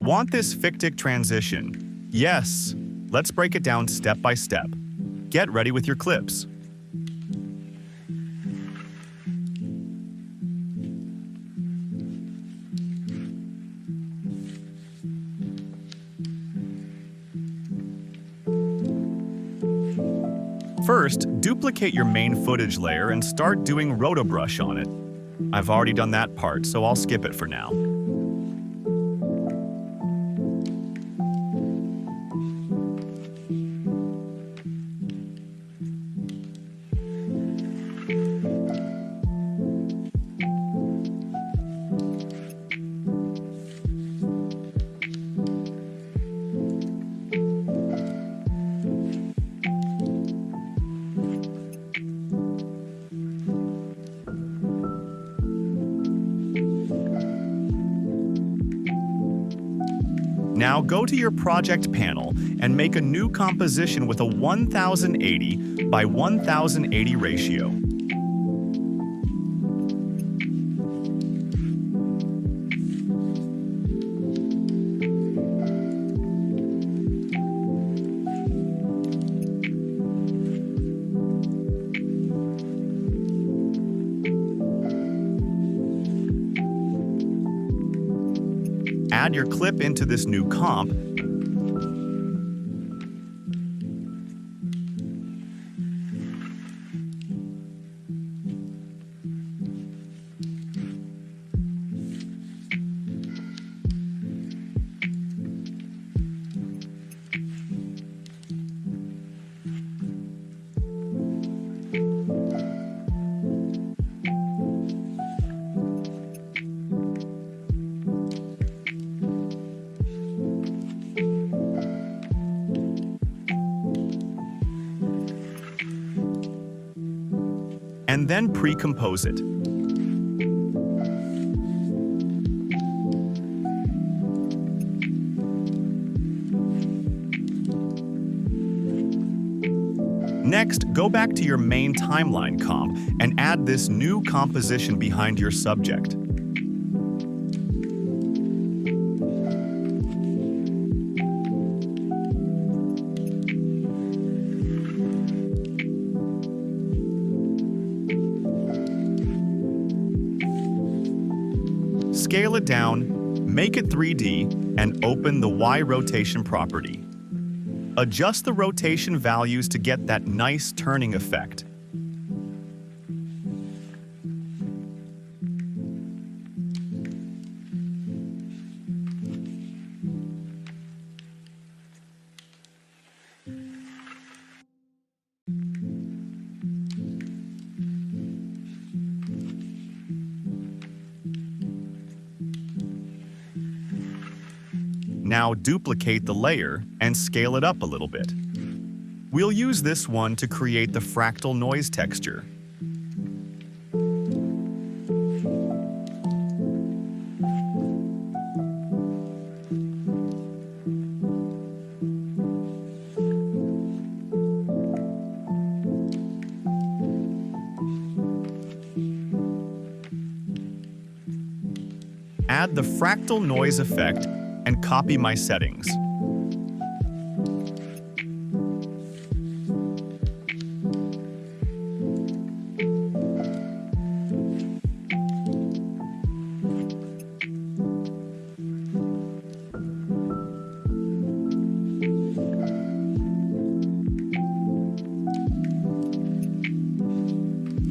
Want this fictic transition? Yes. Let's break it down step by step. Get ready with your clips. First, duplicate your main footage layer and start doing rotobrush on it. I've already done that part, so I'll skip it for now. Now go to your project panel and make a new composition with a 1080 by 1080 ratio. Add your clip into this new comp. And then pre-compose it. Next, go back to your main timeline comp and add this new composition behind your subject. Scale it down, make it 3D, and open the Y rotation property. Adjust the rotation values to get that nice turning effect. Now duplicate the layer and scale it up a little bit. We'll use this one to create the fractal noise texture. Add the fractal noise effect and copy my settings.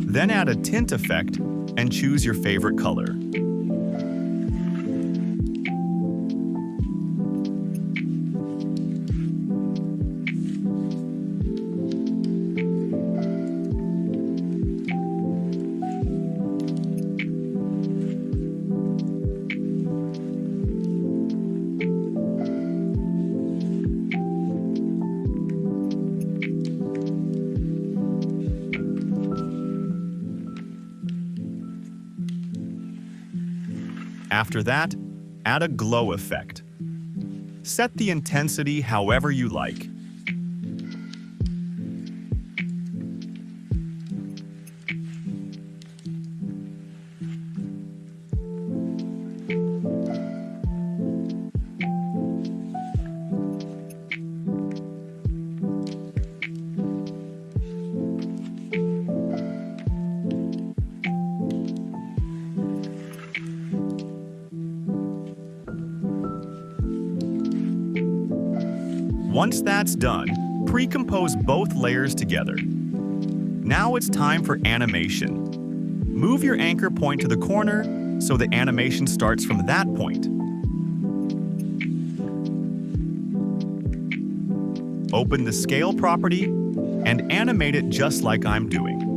Then add a tint effect and choose your favorite color. After that, add a glow effect. Set the intensity however you like. Once that's done, pre-compose both layers together. Now it's time for animation. Move your anchor point to the corner so the animation starts from that point. Open the scale property and animate it just like I'm doing.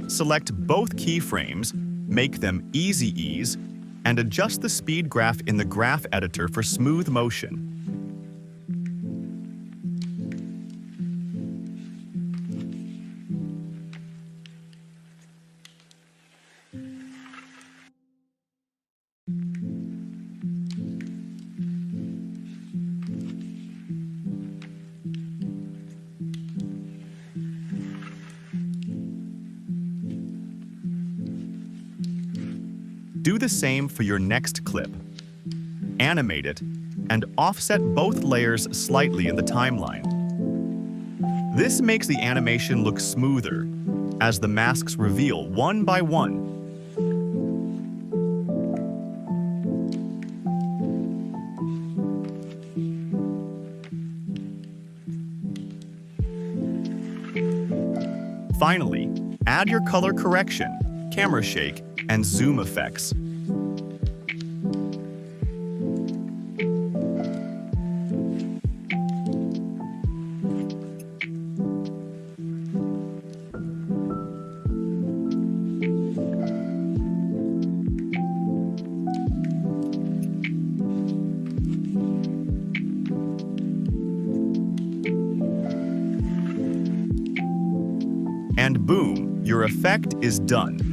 Select both keyframes, make them Easy Ease, and adjust the speed graph in the graph editor for smooth motion. Do the same for your next clip. Animate it, and offset both layers slightly in the timeline. This makes the animation look smoother, as the masks reveal one by one. Finally, add your color correction, camera shake, and zoom effects. And boom, your effect is done.